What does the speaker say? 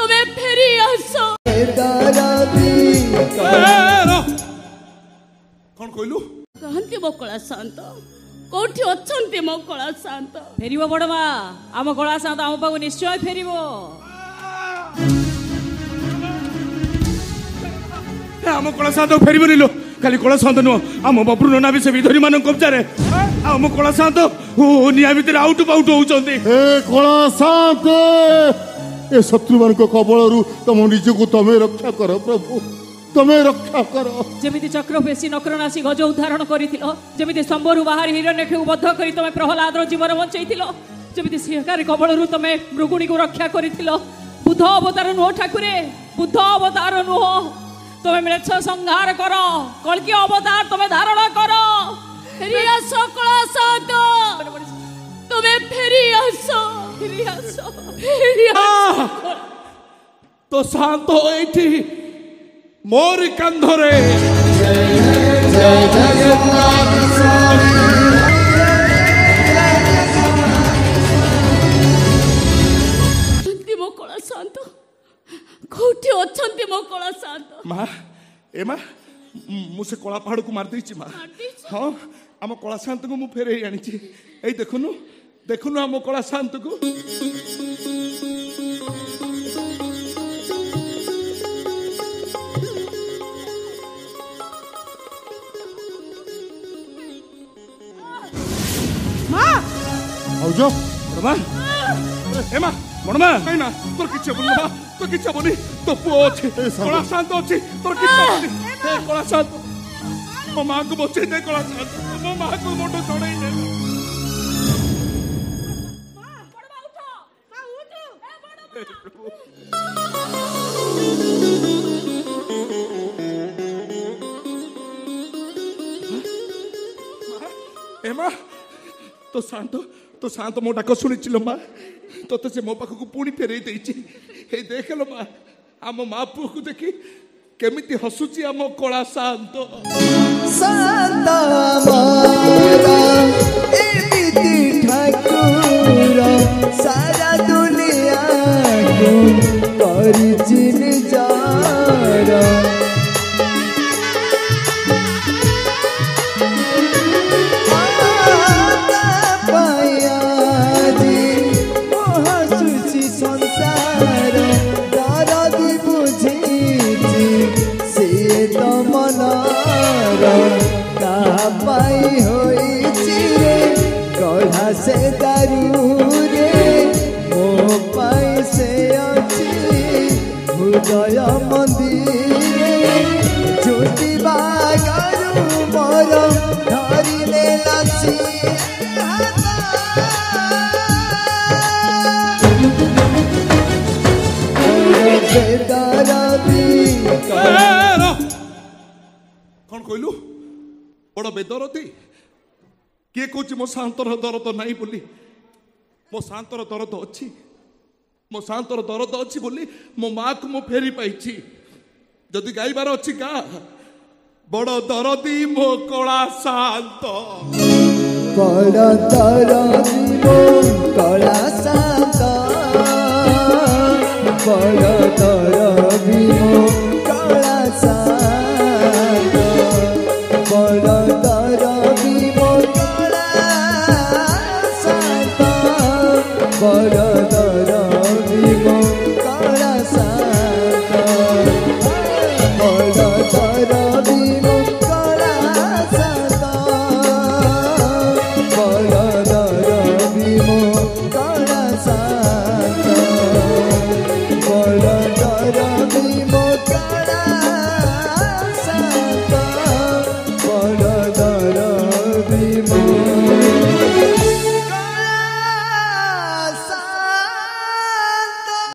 तुम्हें फेरी आस कौन कहलु कहती मो कला शांत कौटी अच्छे मो कला शांत फेरिबो बड़मा आम कला शांत आम पाखु निश्चय फेरिबो आम कला शांत फेर लो खाली कला शांत नुह आम बब्रु नना भी से विधरी मान कब्जारे आम कला शांत निया भितर आउट पाउट होउचंती कला शांत ए शत्रु मान कबल तुम निजको तमें रक्षा कर प्रभु तमें रक्षा कर जमिति चक्रपेशी नक्रनाशी गज उद्धारण करिथिलो जमिति संबरु बाहर हिरण्यकेशु बद्ध करी तमे प्रहलादर जीवन बंचैथिलो जमिति सिंहकार कबलरु तमे मृगुणी को रक्षा करिथिलो बुद्ध अवतार नुह ठाकुरे बुद्ध अवतार नुह तमे म्लेच्छ संहार कर कल्कि अवतार तमे धारण कर फेरी आस कला शांत तुम्हें फेरी आस तो शांत एठी मोर कंधरे मो कला शांत कौटी अच्छे मो कला शांत माँ ए माँ मुझे कला पहाड़ को मार देछि माँ हाँ आम कला शांत को मुझे फेरे आनी ए देखुनु देखुनु आम कला शांत को आउजो बड़मा ए माँ बड़मा नहीं ना तोर किछ बोल ना तो किछ बोली तो पुओ अछि कला शांत अछि तोर किछ बोली ए कला शांत मो मां को बचे दे कला शांत मो मां को मोटो छोड़ै दे मां बड़मा उठो मां उठ ए बड़मा ए मां तो शांत मो डाक शुणी लो माँ तो से मो पाखक पुणी फेरई दे देख लो माँ आम माँ पुओ को देखी केमिति हसुची आम कला शांत शांत ठाकुर सारा दुनिया को परिचिन जारा से दारू रे मो पाई से अच्छी हृदय मंदिर झूठी बागारू मोर धरिले लसी कौन कहलु बड़ बेदरती किए कौच मो शांतर दरद नहीं बोली मो शांतर दरद अच्छी मो शांतर दरद अच्छी बोली मो माँ को मो फेरी पाई जदि गाइबार अच्छी गा बड़ दरदी मो कला शांत बड़ दरदी मो कला शांत बड़ दरदी मो कला शांत बड़ दरदी मो बड़